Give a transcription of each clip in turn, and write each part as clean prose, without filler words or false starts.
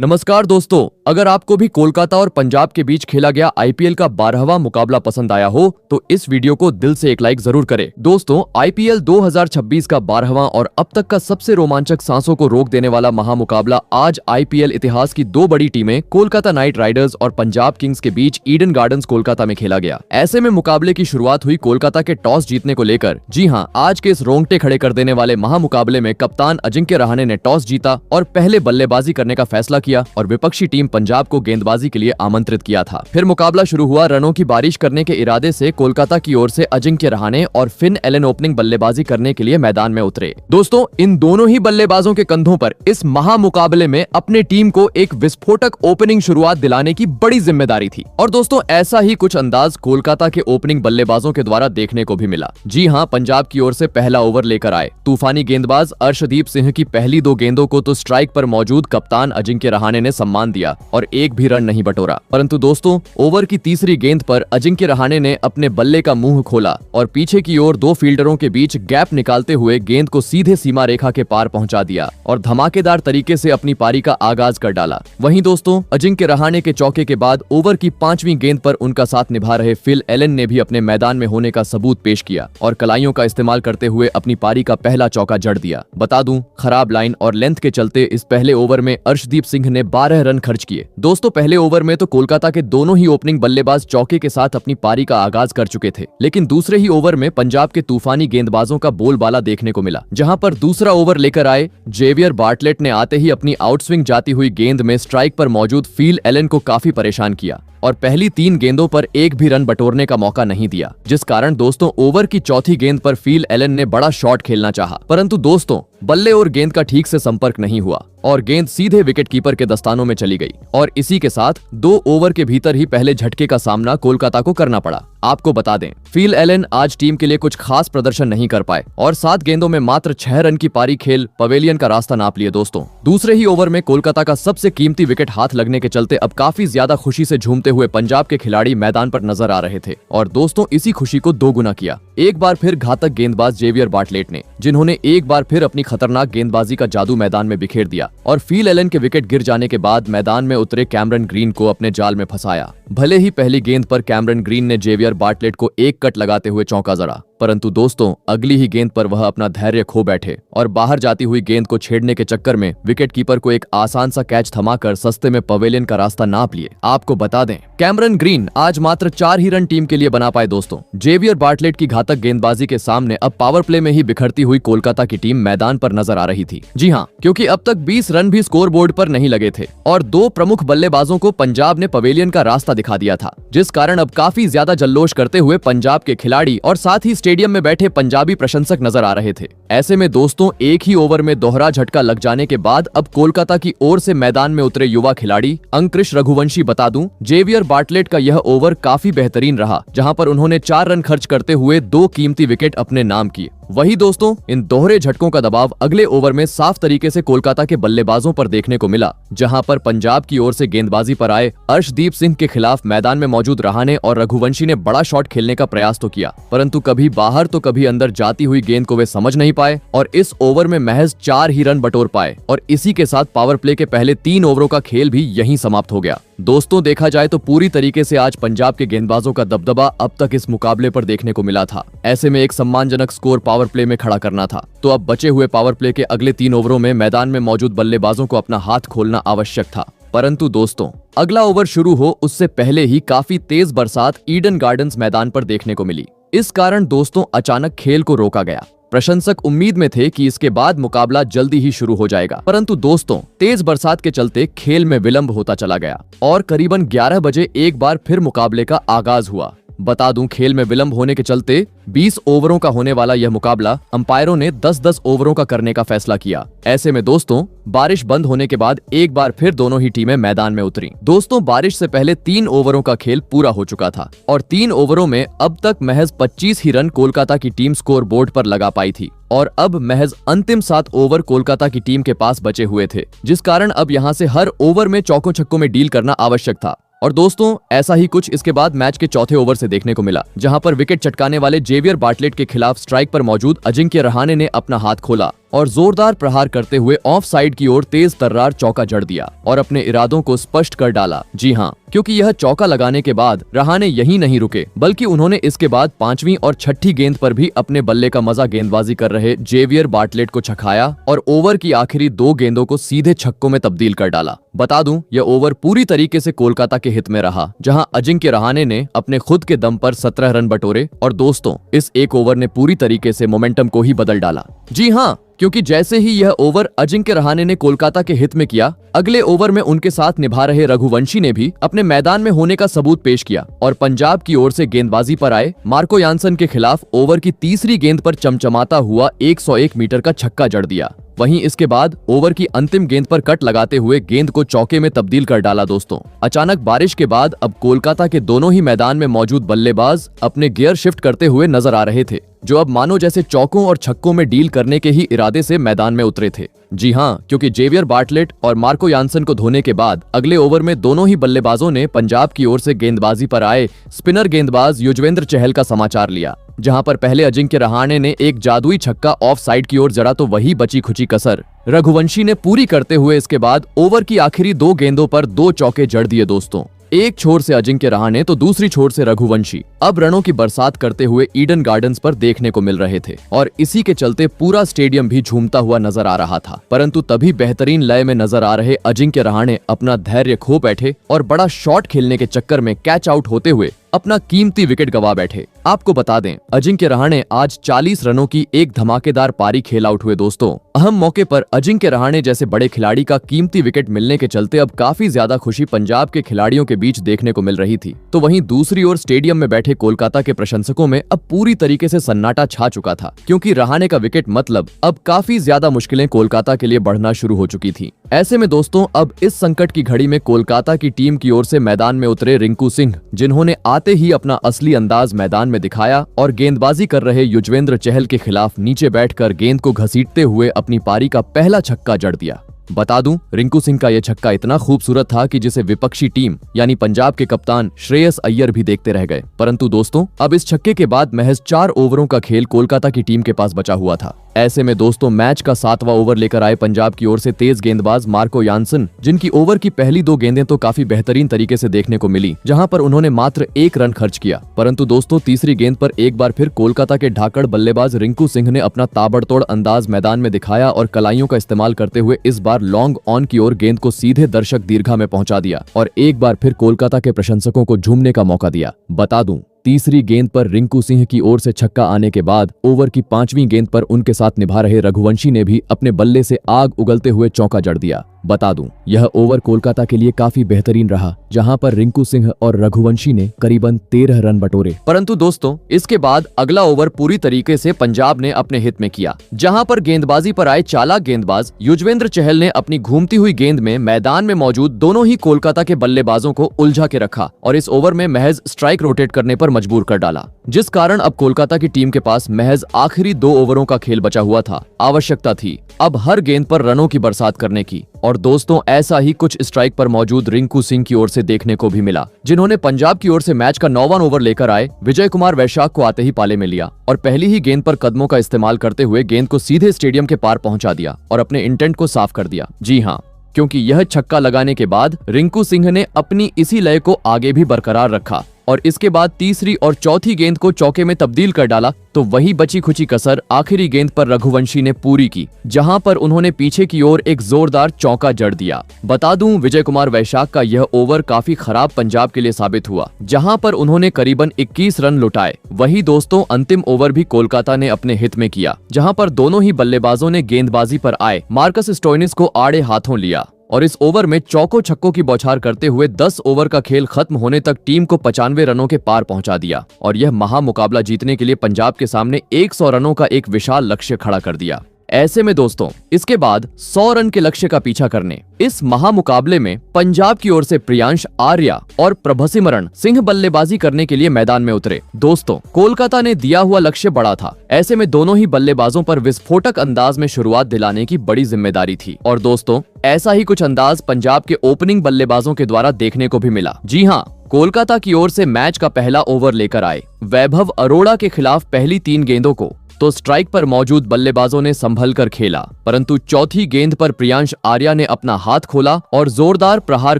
नमस्कार दोस्तों, अगर आपको भी कोलकाता और पंजाब के बीच खेला गया आईपीएल का 12वां मुकाबला पसंद आया हो तो इस वीडियो को दिल से एक लाइक जरूर करें। दोस्तों, आईपीएल 2026 का 12वां और अब तक का सबसे रोमांचक सांसों को रोक देने वाला महामुकाबला आज आईपीएल इतिहास की दो बड़ी टीमें कोलकाता नाइट राइडर्स और पंजाब किंग्स के बीच ईडन गार्डन्स कोलकाता में खेला गया। ऐसे में मुकाबले की शुरुआत हुई कोलकाता के टॉस जीतने को लेकर। जी हाँ, आज के इस रोंगटे खड़े कर देने वाले महामुकाबले में कप्तान अजिंक्य रहाणे ने टॉस जीता और पहले बल्लेबाजी करने का फैसला किया और विपक्षी टीम पंजाब को गेंदबाजी के लिए आमंत्रित किया था। फिर मुकाबला शुरू हुआ। रनों की बारिश करने के इरादे से कोलकाता की ओर से अजिंक्य रहाणे और फिन एलन ओपनिंग बल्लेबाजी करने के लिए मैदान में उतरे। दोस्तों, इन दोनों ही बल्लेबाजों के कंधों पर इस महामुकाबले में अपने टीम को एक विस्फोटक ओपनिंग शुरुआत दिलाने की बड़ी जिम्मेदारी थी। और दोस्तों, ऐसा ही कुछ अंदाज कोलकाता के ओपनिंग बल्लेबाजों के द्वारा देखने को भी मिला। जी हाँ, पंजाब की ओर से पहला ओवर लेकर आए तूफानी गेंदबाज अर्शदीप सिंह की पहली दो गेंदों को तो स्ट्राइक पर मौजूद कप्तान अजिंक्य रहाणे ने सम्मान दिया और एक भी रन नहीं बटोरा। परंतु दोस्तों, ओवर की तीसरी गेंद पर अजिंक्य रहाणे ने अपने बल्ले का मुंह खोला और पीछे की ओर दो फील्डरों के बीच गैप निकालते हुए गेंद को सीधे सीमा रेखा के पार पहुंचा दिया और धमाकेदार तरीके से अपनी पारी का आगाज कर डाला। वहीं दोस्तों, अजिंक्य रहाणे के चौके के बाद ओवर की पांचवी गेंद पर उनका साथ निभा रहे फिल एलन ने भी अपने मैदान में होने का सबूत पेश किया और कलाइयों का इस्तेमाल करते हुए अपनी पारी का पहला चौका जड़ दिया। बता दूं, खराब लाइन और लेंथ के चलते इस पहले ओवर में अर्शदीप सिंह ने 12 रन खर्च किए। दोस्तों, पहले ओवर में तो कोलकाता के दोनों ही ओपनिंग बल्लेबाज चौके के साथ अपनी पारी का आगाज कर चुके थे, लेकिन दूसरे ही ओवर में पंजाब के तूफानी गेंदबाजों का बोलबाला देखने को मिला, जहां पर दूसरा ओवर लेकर आए जेवियर बार्टलेट ने आते ही अपनी आउटस्विंग जाती हुई गेंद में स्ट्राइक पर मौजूद फिल एलन को काफी परेशान किया और पहली 3 गेंदों पर एक भी रन बटोरने का मौका नहीं दिया, जिस कारण दोस्तों ओवर की चौथी गेंद पर फिल एलन ने बड़ा शॉट खेलना चाहा, परंतु दोस्तों बल्ले और गेंद का ठीक से संपर्क नहीं हुआ और गेंद सीधे विकेट कीपर के दस्तानों में चली गई और इसी के साथ 2 ओवर के भीतर ही पहले झटके का सामना कोलकाता को करना पड़ा। आपको बता दें, फिल एलन आज टीम के लिए कुछ खास प्रदर्शन नहीं कर पाए और 7 गेंदों में मात्र 6 रन की पारी खेल पवेलियन का रास्ता नाप लिए। दोस्तों, दूसरे ही ओवर में कोलकाता का सबसे कीमती विकेट हाथ लगने के चलते अब काफी ज्यादा खुशी से झूमते हुए पंजाब के खिलाड़ी मैदान पर नजर आ रहे थे और दोस्तों इसी खुशी को दोगुना किया एक बार फिर घातक गेंदबाज जेवियर बार्टलेट ने, जिन्होंने एक बार फिर अपनी खतरनाक गेंदबाजी का जादू मैदान में बिखेर दिया और फिल एलन के विकेट गिर जाने के बाद मैदान में उतरे कैमरन ग्रीन को अपने जाल में फंसाया। भले ही पहली गेंद पर कैमरन ग्रीन ने जेवियर बार्टलेट को एक कट लगाते हुए चौंका जड़ा, परंतु दोस्तों अगली ही गेंद पर वह अपना धैर्य खो बैठे और बाहर जाती हुई गेंद को छेड़ने के चक्कर में विकेट कीपर को एक आसान सा कैच थमाकर सस्ते में पवेलियन का रास्ता नाप लिए। आपको बता दें, कैमरन ग्रीन आज मात्र 4 ही रन टीम के लिए बना पाए। दोस्तों, जेवियर बार्टलेट की घातक गेंदबाजी के सामने अब पावर प्ले में ही बिखरती हुई कोलकाता की टीम मैदान पर नजर आ रही थी। जी हाँ, क्योंकि अब तक 20 रन भी स्कोर बोर्ड पर नहीं लगे थे और 2 प्रमुख बल्लेबाजों को पंजाब ने पवेलियन का रास्ता दिखा दिया था, जिस कारण अब काफी ज्यादा जल्लोष करते हुए पंजाब के खिलाड़ी और साथ ही स्टेडियम में बैठे पंजाबी प्रशंसक नजर आ रहे थे। ऐसे में दोस्तों एक ही ओवर में दोहरा झटका लग जाने के बाद अब कोलकाता की ओर से मैदान में उतरे युवा खिलाड़ी अंकृश रघुवंशी। बता दूं, जेवियर बार्टलेट का यह ओवर काफी बेहतरीन रहा, जहां पर उन्होंने 4 रन खर्च करते हुए 2 कीमती विकेट अपने नाम किए। वही दोस्तों, इन दोहरे झटकों का दबाव अगले ओवर में साफ तरीके से कोलकाता के बल्लेबाजों पर देखने को मिला, जहां पर पंजाब की ओर से गेंदबाजी पर आए अर्शदीप सिंह के खिलाफ मैदान में मौजूद रहाणे और रघुवंशी ने बड़ा शॉट खेलने का प्रयास तो किया, परंतु कभी बाहर तो कभी अंदर जाती हुई गेंद को वे समझ नहीं पाए और इस ओवर में महज 4 ही रन बटोर पाए और इसी के साथ पावर प्ले के पहले 3 ओवरों का खेल भी यहीं समाप्त हो गया। दोस्तों, देखा जाए तो पूरी तरीके से आज पंजाब के गेंदबाजों का दबदबा अब तक इस मुकाबले पर देखने को मिला था। ऐसे में एक सम्मानजनक स्कोर पावर प्ले में खड़ा करना था, तो अब बचे हुए पावर प्ले के अगले 3 ओवरों में मैदान में मौजूद बल्लेबाजों को अपना हाथ खोलना आवश्यक था। परंतु दोस्तों, अगला ओवर शुरू हो उससे पहले ही काफी तेज बरसात ईडन गार्डन्स मैदान पर देखने को मिली। इस कारण दोस्तों अचानक खेल को रोका गया। प्रशंसक उम्मीद में थे कि इसके बाद मुकाबला जल्दी ही शुरू हो जाएगा, परंतु दोस्तों तेज बरसात के चलते खेल में विलंब होता चला गया और करीबन 11 बजे एक बार फिर मुकाबले का आगाज हुआ। बता दूं, खेल में विलंब होने के चलते 20 ओवरों का होने वाला यह मुकाबला अंपायरों ने 10-10 ओवरों का करने का फैसला किया। ऐसे में दोस्तों बारिश बंद होने के बाद एक बार फिर दोनों ही टीमें मैदान में उतरी। दोस्तों, बारिश से पहले 3 ओवरों का खेल पूरा हो चुका था और 3 ओवरों में अब तक महज 25 ही रन कोलकाता की टीम स्कोर बोर्ड पर लगा पाई थी और अब महज अंतिम 7 ओवर कोलकाता की टीम के पास बचे हुए थे, जिस कारण अब यहाँ से हर ओवर में चौकों छक्कों में डील करना आवश्यक था। और दोस्तों ऐसा ही कुछ इसके बाद मैच के चौथे ओवर से देखने को मिला, जहां पर विकेट चटकाने वाले जेवियर बार्टलेट के खिलाफ स्ट्राइक पर मौजूद अजिंक्य रहाणे ने अपना हाथ खोला और जोरदार प्रहार करते हुए ऑफ साइड की ओर तेज तर्रार चौका जड़ दिया और अपने इरादों को स्पष्ट कर डाला। जी हाँ, क्योंकि यह चौका लगाने के बाद रहाणे यहीं नहीं रुके, बल्कि उन्होंने इसके बाद 5वीं और 6ठी गेंद पर भी अपने बल्ले का मजा गेंदबाजी कर रहे जेवियर बार्टलेट को छकाया और ओवर की आखिरी 2 गेंदों को सीधे छक्कों में तब्दील कर डाला। बता दूं, यह ओवर पूरी तरीके से कोलकाता के हित में रहा, जहां अजिंक्य रहाणे ने अपने खुद के दम पर 17 रन बटोरे और दोस्तों, इस एक ओवर ने पूरी तरीके से मोमेंटम को ही बदल डाला। जी हाँ, क्योंकि जैसे ही यह ओवर अजिंक्य रहाणे ने कोलकाता के हित में किया, अगले ओवर में उनके साथ निभा रहे रघुवंशी ने भी अपने मैदान में होने का सबूत पेश किया और पंजाब की ओर से गेंदबाजी पर आए मार्को यानसन के खिलाफ ओवर की तीसरी गेंद पर चमचमाता हुआ 101 मीटर का छक्का जड़ दिया। वहीं इसके बाद ओवर की अंतिम गेंद पर कट लगाते हुए गेंद को चौके में तब्दील कर डाला। दोस्तों, अचानक बारिश के बाद अब कोलकाता के दोनों ही मैदान में मौजूद बल्लेबाज अपने गियर शिफ्ट करते हुए नजर आ रहे थे, जो अब मानो जैसे चौकों और छक्कों में डील करने के ही इरादे से मैदान में उतरे थे। जी हाँ, क्योंकि जेवियर बार्टलेट और मार्को यानसन को धोने के बाद अगले ओवर में दोनों ही बल्लेबाजों ने पंजाब की ओर से गेंदबाजी पर आए स्पिनर गेंदबाज युजवेंद्र चहल का समाचार लिया, जहां पर पहले अजिंक्य रहाणे ने एक जादुई छक्का ऑफ साइड की ओर जड़ा तो वही बची खुची कसर रघुवंशी ने पूरी करते हुए इसके बाद ओवर की आखिरी 2 गेंदों पर 2 चौके जड़ दिए। दोस्तों, एक छोर से अजिंक्य रहाणे तो दूसरी छोर से रघुवंशी अब रनों की बरसात करते हुए ईडन गार्डन्स पर देखने को मिल रहे थे और इसी के चलते पूरा स्टेडियम भी झूमता हुआ नजर आ रहा था। परंतु तभी बेहतरीन लय में नजर आ रहे अजिंक्य रहाणे अपना धैर्य खो बैठे और बड़ा शॉट खेलने के चक्कर में कैच आउट होते हुए अपना कीमती विकेट गवा बैठे। आपको बता दें, अजिंक्य रहाणे आज 40 रनों की एक धमाकेदार पारी खेल आउट हुए। दोस्तों, अहम मौके पर अजिंक्य रहाणे जैसे बड़े खिलाड़ी का कीमती विकेट मिलने के चलते अब काफी ज्यादा खुशी पंजाब के खिलाड़ियों के बीच देखने को मिल रही थी। तो वहीं दूसरी ओर स्टेडियम में बैठे कोलकाता के प्रशंसकों में अब पूरी तरीके से सन्नाटा छा चुका था, क्योंकि रहाणे का विकेट मतलब अब काफी ज्यादा मुश्किलें कोलकाता के लिए बढ़ना शुरू हो चुकी थी। ऐसे में दोस्तों, अब इस संकट की घड़ी में कोलकाता की टीम की ओर से मैदान में उतरे रिंकू सिंह, जिन्होंने आते ही अपना असली अंदाज मैदान में दिखाया और गेंदबाजी कर रहे युजवेंद्र चहल के खिलाफ नीचे बैठकर गेंद को घसीटते हुए अपनी पारी का पहला छक्का जड़ दिया। बता दूं, रिंकू सिंह का यह छक्का इतना खूबसूरत था कि जिसे विपक्षी टीम यानी पंजाब के कप्तान श्रेयस अय्यर भी देखते रह गए। परंतु दोस्तों, अब इस छक्के के बाद महज 4 ओवरों का खेल कोलकाता की टीम के पास बचा हुआ था। ऐसे में दोस्तों, मैच का 7वां ओवर लेकर आए पंजाब की ओर से तेज गेंदबाज मार्को यानसन, जिनकी ओवर की पहली 2 गेंदें तो काफी बेहतरीन तरीके से देखने को मिली, जहां पर उन्होंने मात्र 1 रन खर्च किया। परंतु दोस्तों, तीसरी गेंद पर एक बार फिर कोलकाता के ढाकड़ बल्लेबाज रिंकू सिंह ने अपना ताबड़तोड़ अंदाज मैदान में दिखाया और कलाइयों का इस्तेमाल करते हुए इस बार लॉन्ग ऑन की ओर गेंद को सीधे दर्शक दीर्घा में पहुंचा दिया और एक बार फिर कोलकाता के प्रशंसकों को झूमने का मौका दिया। बता दूं, तीसरी गेंद पर रिंकू सिंह की ओर से छक्का आने के बाद ओवर की 5वीं गेंद पर उनके साथ निभा रहे रघुवंशी ने भी अपने बल्ले से आग उगलते हुए चौका जड़ दिया। बता दूं, यह ओवर कोलकाता के लिए काफी बेहतरीन रहा, जहां पर रिंकू सिंह और रघुवंशी ने करीबन 13 रन बटोरे। परंतु दोस्तों, इसके बाद अगला ओवर पूरी तरीके से पंजाब ने अपने हित में किया, जहां पर गेंदबाजी पर आए चालाक गेंदबाज युजवेंद्र चहल ने अपनी घूमती हुई गेंद में मैदान में मौजूद दोनों ही कोलकाता के बल्लेबाजों को उलझा के रखा और इस ओवर में महज स्ट्राइक रोटेट करने पर मजबूर कर डाला, जिस कारण अब कोलकाता की टीम के पास महज आखिरी 2 ओवरों का खेल बचा हुआ था। आवश्यकता थी अब हर गेंद पर रनों की बरसात करने की और दोस्तों, ऐसा ही कुछ स्ट्राइक पर मौजूद रिंकू सिंह की ओर से देखने को भी मिला, जिन्होंने पंजाब की ओर से मैच का 9वां ओवर लेकर आए विजय कुमार वैशाख को आते ही पाले में लिया और पहली ही गेंद पर कदमों का इस्तेमाल करते हुए गेंद को सीधे स्टेडियम के पार पहुंचा दिया और अपने इंटेंट को साफ कर दिया। जी हाँ, क्योंकि यह छक्का लगाने के बाद रिंकू सिंह ने अपनी इसी लय को आगे भी बरकरार रखा और इसके बाद तीसरी और चौथी गेंद को चौके में तब्दील कर डाला तो वही बची खुची कसर आखिरी गेंद पर रघुवंशी ने पूरी की, जहां पर उन्होंने पीछे की ओर एक जोरदार चौका जड़ दिया। बता दूं, विजय कुमार वैशाख का यह ओवर काफी खराब पंजाब के लिए साबित हुआ, जहां पर उन्होंने करीबन 21 रन लुटाए। वही दोस्तों, अंतिम ओवर भी कोलकाता ने अपने हित में किया, जहां पर दोनों ही बल्लेबाजों ने गेंदबाजी पर आए मार्कस स्टोइनिस को आड़े हाथों लिया और इस ओवर में चौकों छक्कों की बौछार करते हुए 10 ओवर का खेल खत्म होने तक टीम को 95 रनों के पार पहुंचा दिया और यह महामुकाबला जीतने के लिए पंजाब के सामने 100 रनों का एक विशाल लक्ष्य खड़ा कर दिया। ऐसे में दोस्तों, इसके बाद 100 रन के लक्ष्य का पीछा करने इस महामुकाबले में पंजाब की ओर से प्रियांश आर्या और प्रभसिमरण सिंह बल्लेबाजी करने के लिए मैदान में उतरे। दोस्तों, कोलकाता ने दिया हुआ लक्ष्य बड़ा था, ऐसे में दोनों ही बल्लेबाजों पर विस्फोटक अंदाज में शुरुआत दिलाने की बड़ी जिम्मेदारी थी और दोस्तों, ऐसा ही कुछ अंदाज पंजाब के ओपनिंग बल्लेबाजों के द्वारा देखने को भी मिला। जी हाँ, कोलकाता की ओर से मैच का पहला ओवर लेकर आए वैभव अरोड़ा के खिलाफ पहली 3 गेंदों को तो स्ट्राइक पर मौजूद बल्लेबाजों ने संभल कर खेला, परंतु चौथी गेंद पर प्रियांश आर्या ने अपना हाथ खोला और जोरदार प्रहार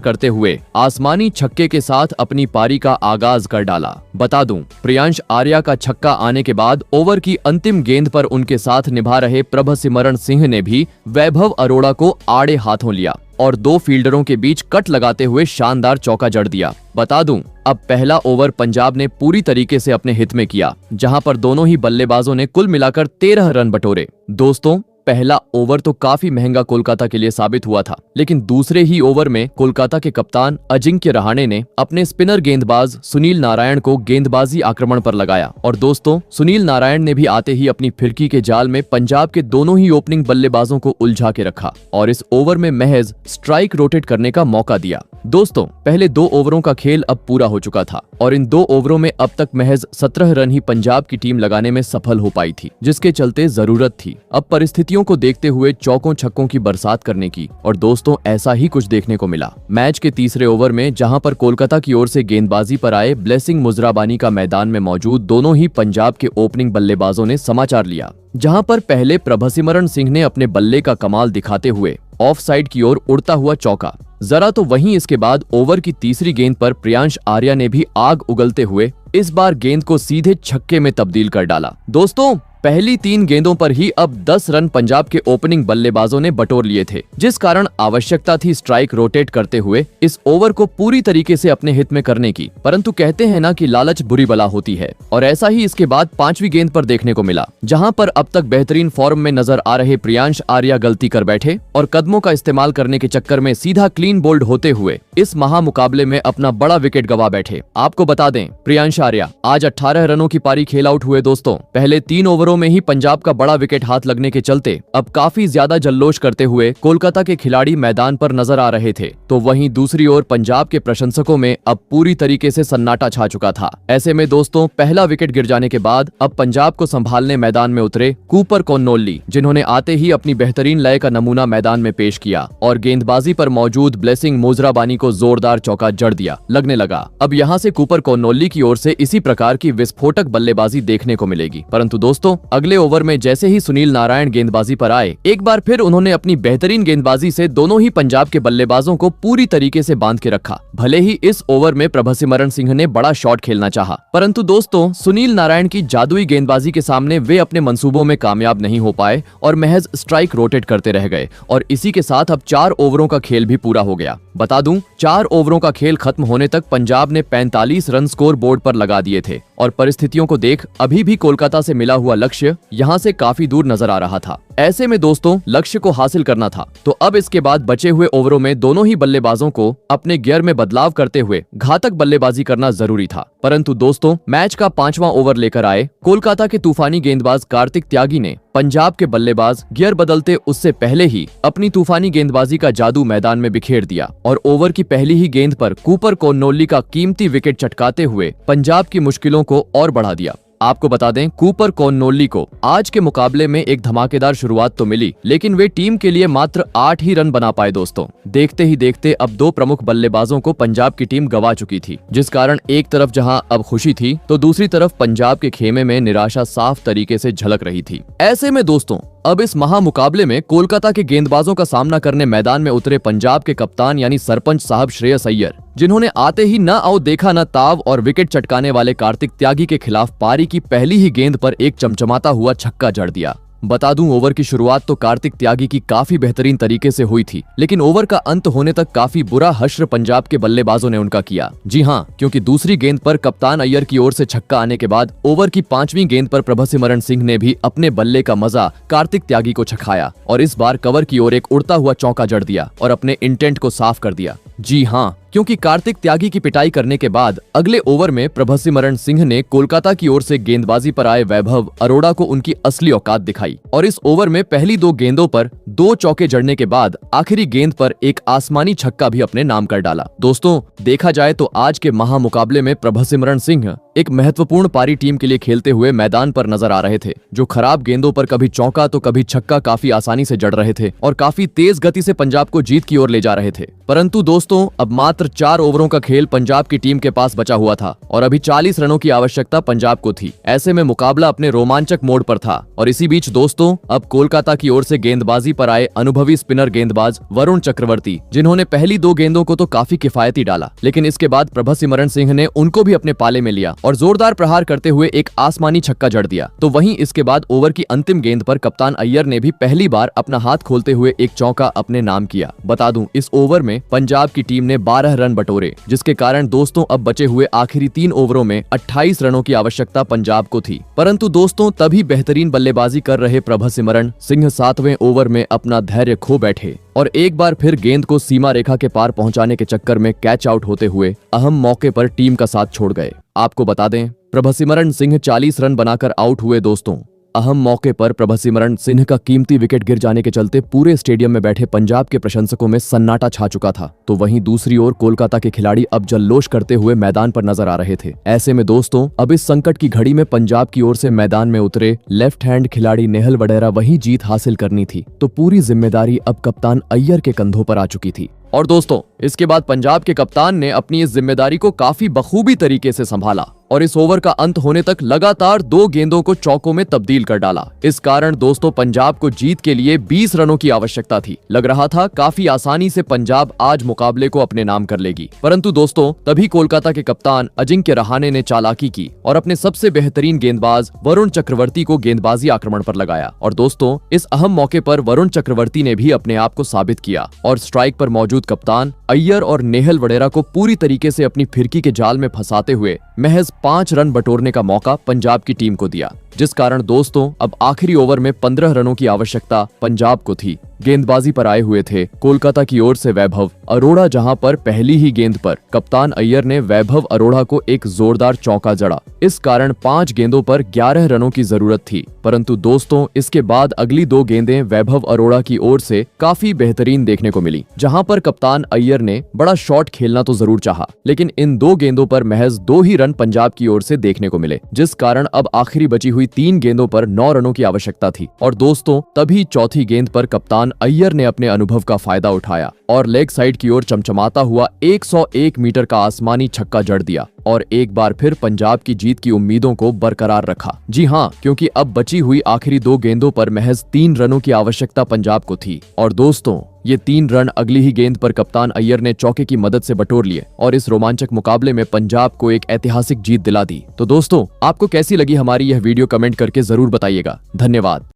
करते हुए आसमानी छक्के के साथ अपनी पारी का आगाज कर डाला। बता दूं, प्रियांश आर्या का छक्का आने के बाद ओवर की अंतिम गेंद पर उनके साथ निभा रहे प्रभसिमरण सिंह ने भी वैभव अरोड़ा को आड़े हाथों लिया और दो फील्डरों के बीच कट लगाते हुए शानदार चौका जड़ दिया। बता दूं, अब पहला ओवर पंजाब ने पूरी तरीके से अपने हित में किया, जहां पर दोनों ही बल्लेबाजों ने कुल मिलाकर 13 रन बटोरे। दोस्तों, पहला ओवर तो काफी महंगा कोलकाता के लिए साबित हुआ था, लेकिन दूसरे ही ओवर में कोलकाता के कप्तान अजिंक्य रहाणे ने अपने स्पिनर गेंदबाज सुनील नारायण को गेंदबाजी आक्रमण पर लगाया और दोस्तों, सुनील नारायण ने भी आते ही अपनी फिरकी के जाल में पंजाब के दोनों ही ओपनिंग बल्लेबाजों को उलझा के रखा और इस ओवर में महज स्ट्राइक रोटेट करने का मौका दिया। दोस्तों, पहले 2 ओवरों का खेल अब पूरा हो चुका था और इन 2 ओवरों में अब तक महज 17 रन ही पंजाब की टीम लगाने में सफल हो पाई थी, जिसके चलते जरूरत थी अब परिस्थितियों को देखते हुए चौकों छक्कों की बरसात करने की। और दोस्तों, ऐसा ही कुछ देखने को मिला। मैच के तीसरे ओवर में जहां पर कोलकाता की ओर से गेंदबाजी पर आए ब्लेसिंग मुजराबानी का मैदान में मौजूद दोनों ही पंजाब के ओपनिंग बल्लेबाजों ने समाचार लिया, जहां पर पहले प्रभसिमरण सिंह ने अपने बल्ले का कमाल दिखाते हुए ऑफ साइड की ओर उड़ता हुआ चौका जरा, तो वहीं इसके बाद ओवर की तीसरी गेंद पर प्रियांश आर्या ने भी आग उगलते हुए इस बार गेंद को सीधे छक्के में तब्दील कर डाला। दोस्तों, पहली 3 गेंदों पर ही अब 10 रन पंजाब के ओपनिंग बल्लेबाजों ने बटोर लिए थे, जिस कारण आवश्यकता थी स्ट्राइक रोटेट करते हुए इस ओवर को पूरी तरीके से अपने हित में करने की। परंतु कहते हैं ना कि लालच बुरी बला होती है, और ऐसा ही इसके बाद 5वीं गेंद पर देखने को मिला, जहां पर अब तक बेहतरीन फॉर्म में नजर आ रहे प्रियांश आर्या गलती कर बैठे और कदमों का इस्तेमाल करने के चक्कर में सीधा क्लीन बोल्ड होते हुए इस महामुकाबले में अपना बड़ा विकेट गवा बैठे। आपको बता दें, प्रियांश आर्या आज 18 रनों की पारी खेल आउट हुए। दोस्तों, पहले 3 ओवरों में ही पंजाब का बड़ा विकेट हाथ लगने के चलते अब काफी ज्यादा जल्लोष करते हुए कोलकाता के खिलाड़ी मैदान पर नजर आ रहे थे, तो वहीं दूसरी ओर पंजाब के प्रशंसकों में अब पूरी तरीके से सन्नाटा छा चुका था। ऐसे में दोस्तों, पहला विकेट गिर जाने के बाद अब पंजाब को संभालने मैदान में उतरे कूपर कॉन्नोल्ली, जिन्होंने आते ही अपनी बेहतरीन लय का नमूना मैदान में पेश किया और गेंदबाजी पर मौजूद ब्लेसिंग मुजराबानी को जोरदार चौका जड़ दिया। लगने लगा अब यहाँ से कूपर कॉन्नोल्ली की ओर से इसी प्रकार की विस्फोटक बल्लेबाजी देखने को मिलेगी। परंतु दोस्तों, अगले ओवर में जैसे ही सुनील नारायण गेंदबाजी पर आए, एक बार फिर उन्होंने अपनी बेहतरीन गेंदबाजी से दोनों ही पंजाब के बल्लेबाजों को पूरी तरीके से बांध के रखा। भले ही इस ओवर में प्रभसिमरण सिंह ने बड़ा शॉट खेलना चाहा, परंतु दोस्तों, सुनील नारायण की जादुई गेंदबाजी के सामने वे अपने मंसूबों में कामयाब नहीं हो पाए और महज स्ट्राइक रोटेट करते रह गए और इसी के साथ अब 4 ओवरों का खेल भी पूरा हो गया। बता दूं, 4 ओवरों का खेल खत्म होने तक पंजाब ने 45 रन स्कोर बोर्ड पर लगा दिए थे और परिस्थितियों को देख अभी भी कोलकाता से मिला हुआ लक्ष्य यहाँ से काफी दूर नजर आ रहा था। ऐसे में दोस्तों, लक्ष्य को हासिल करना था, तो अब इसके बाद बचे हुए ओवरों में दोनों ही बल्लेबाजों को अपने गियर में बदलाव करते हुए घातक बल्लेबाजी करना जरूरी था। परंतु दोस्तों, मैच का 5वां ओवर लेकर आए कोलकाता के तूफानी गेंदबाज कार्तिक त्यागी ने पंजाब के बल्लेबाज गियर बदलते उससे पहले ही अपनी तूफानी गेंदबाजी का जादू मैदान में बिखेर दिया और ओवर की पहली ही गेंद पर कूपर कॉन्नोल्ली का कीमती विकेट चटकाते हुए पंजाब की मुश्किलों को और बढ़ा दिया। आपको बता दें, कूपर कॉन्नोल्ली को आज के मुकाबले में एक धमाकेदार शुरुआत तो मिली, लेकिन वे टीम के लिए मात्र 8 ही रन बना पाए। दोस्तों, देखते ही देखते अब 2 प्रमुख बल्लेबाजों को पंजाब की टीम गवा चुकी थी, जिस कारण एक तरफ जहां अब खुशी थी, तो दूसरी तरफ पंजाब के खेमे में निराशा साफ तरीके से झलक रही थी। ऐसे में दोस्तों, अब इस महामुकाबले में कोलकाता के गेंदबाजों का सामना करने मैदान में उतरे पंजाब के कप्तान यानी सरपंच साहब श्रेयस अय्यर, जिन्होंने आते ही न आओ देखा न ताव और विकेट चटकाने वाले कार्तिक त्यागी के खिलाफ पारी की पहली ही गेंद पर एक चमचमाता हुआ छक्का जड़ दिया। बता दूं, ओवर की शुरुआत तो कार्तिक त्यागी की काफी बेहतरीन तरीके से हुई थी, लेकिन ओवर का अंत होने तक काफी बुरा हश्र पंजाब के बल्लेबाजों ने उनका किया। जी हां, क्योंकि दूसरी गेंद पर कप्तान अय्यर की ओर से छक्का आने के बाद ओवर की 5वीं गेंद पर प्रभसिमरण सिंह ने भी अपने बल्ले का मजा कार्तिक त्यागी को चखाया और इस बार कवर की ओर एक उड़ता हुआ चौका जड़ दिया और अपने इंटेंट को साफ कर दिया। जी हां, क्योंकि कार्तिक त्यागी की पिटाई करने के बाद अगले ओवर में प्रभसिमरण सिंह ने कोलकाता की ओर से गेंदबाजी पर आए वैभव अरोड़ा को उनकी असली औकात दिखाई और इस ओवर में पहली 2 गेंदों पर 2 चौके जड़ने के बाद आखिरी गेंद पर एक आसमानी छक्का भी अपने नाम कर डाला। दोस्तों, देखा जाए तो आज के महामुकाबले में प्रभसिमरण सिंह एक महत्वपूर्ण पारी टीम के लिए खेलते हुए मैदान पर नजर आ रहे थे, जो खराब गेंदों पर कभी चौका तो कभी छक्का काफी आसानी से जड़ रहे थे और काफी तेज गति से पंजाब को जीत की ओर ले जा रहे थे। परंतु दोस्तों, अब मात्र 4 ओवरों का खेल पंजाब की टीम के पास बचा हुआ था और अभी 40 रनों की आवश्यकता पंजाब को थी। ऐसे में मुकाबला अपने रोमांचक मोड़ पर था और इसी बीच दोस्तों, अब कोलकाता की ओर से गेंदबाजी पर आए अनुभवी स्पिनर गेंदबाज वरुण चक्रवर्ती, जिन्होंने पहली 2 गेंदों को तो काफी किफायती डाला, लेकिन इसके बाद प्रभसिमरन सिंह ने उनको भी अपने पाले में लिया और जोरदार प्रहार करते हुए एक आसमानी छक्का जड़ दिया। तो वहीं इसके बाद ओवर की अंतिम गेंद पर कप्तान अय्यर ने भी पहली बार अपना हाथ खोलते हुए एक चौका अपने नाम किया। बता दूं, इस ओवर में पंजाब की टीम ने 12 रन बटोरे, जिसके कारण दोस्तों अब बचे हुए आखिरी 3 ओवरों में 28 रनों की आवश्यकता पंजाब को थी। परंतु दोस्तों, तभी बेहतरीन बल्लेबाजी कर रहे प्रभसिमरन सिंह 7वें ओवर में अपना धैर्य खो बैठे और एक बार फिर गेंद को सीमा रेखा के पार पहुंचाने के चक्कर में कैच आउट होते हुए अहम मौके पर टीम का साथ छोड़ गए। आपको बता दें, प्रभसिमरन सिंह 40 रन बनाकर आउट हुए। दोस्तों, अहम मौके पर प्रभसिमरन सिंह का कीमती विकेट गिर जाने के चलते पूरे स्टेडियम में बैठे पंजाब के प्रशंसकों में सन्नाटा छा चुका था। तो वहीं दूसरी ओर कोलकाता के खिलाड़ी अब जल्लोष करते हुए मैदान पर नजर आ रहे थे। ऐसे में दोस्तों, अब इस संकट की घड़ी में पंजाब की ओर से मैदान में उतरे लेफ्ट हैंड खिलाड़ी नेहल वडेरा वही जीत हासिल करनी थी, तो पूरी जिम्मेदारी अब कप्तान अय्यर के कंधों पर आ चुकी थी। और दोस्तों, इसके बाद पंजाब के कप्तान ने अपनी इस जिम्मेदारी को काफी बखूबी तरीके से संभाला और इस ओवर का अंत होने तक लगातार 2 गेंदों को चौकों में तब्दील कर डाला। इस कारण दोस्तों, पंजाब को जीत के लिए 20 रनों की आवश्यकता थी। लग रहा था काफी आसानी से पंजाब आज मुकाबले को अपने नाम कर लेगी। परंतु दोस्तों, तभी कोलकाता के कप्तान अजिंक्य रहाणे ने चालाकी की और अपने सबसे बेहतरीन गेंदबाज वरुण चक्रवर्ती को गेंदबाजी आक्रमण पर लगाया। और दोस्तों, इस अहम मौके पर वरुण चक्रवर्ती ने भी अपने आप को साबित किया और स्ट्राइक पर मौजूद कप्तान अय्यर और नेहल वडेरा को पूरी तरीके से अपनी फिरकी के जाल में फंसाते हुए महज 5 रन बटोरने का मौका पंजाब की टीम को दिया, जिस कारण दोस्तों अब आखिरी ओवर में 15 रनों की आवश्यकता पंजाब को थी। गेंदबाजी पर आए हुए थे कोलकाता की ओर से वैभव अरोड़ा, जहां पर पहली ही गेंद पर कप्तान अय्यर ने वैभव अरोड़ा को एक जोरदार चौका जड़ा। इस कारण 5 गेंदों पर 11 रनों की जरूरत थी। परंतु दोस्तों, इसके बाद अगली 2 गेंदें वैभव अरोड़ा की ओर से काफी बेहतरीन देखने को मिली, जहां पर कप्तान अय्यर ने बड़ा शॉट खेलना तो जरूर चाहा, लेकिन इन 2 गेंदों पर महज 2 ही रन पंजाब की ओर से देखने को मिले, जिस कारण अब आखिरी बची हुई 3 गेंदों पर 9 रनों की आवश्यकता थी। और दोस्तों, तभी चौथी गेंद पर कप्तान अय्यर ने अपने अनुभव का फायदा उठाया और लेग साइड की ओर चमचमाता हुआ 101 मीटर का आसमानी छक्का जड़ दिया और एक बार फिर पंजाब की जीत की उम्मीदों को बरकरार रखा। जी हां, क्योंकि अब बची हुई आखिरी 2 गेंदों पर महज 3 रनों की आवश्यकता पंजाब को थी। और दोस्तों, ये 3 रन अगली ही गेंद पर कप्तान अय्यर ने चौके की मदद से बटोर लिए और इस रोमांचक मुकाबले में पंजाब को एक ऐतिहासिक जीत दिला दी। तो दोस्तों, आपको कैसी लगी हमारी यह वीडियो, कमेंट करके जरूर बताइएगा। धन्यवाद।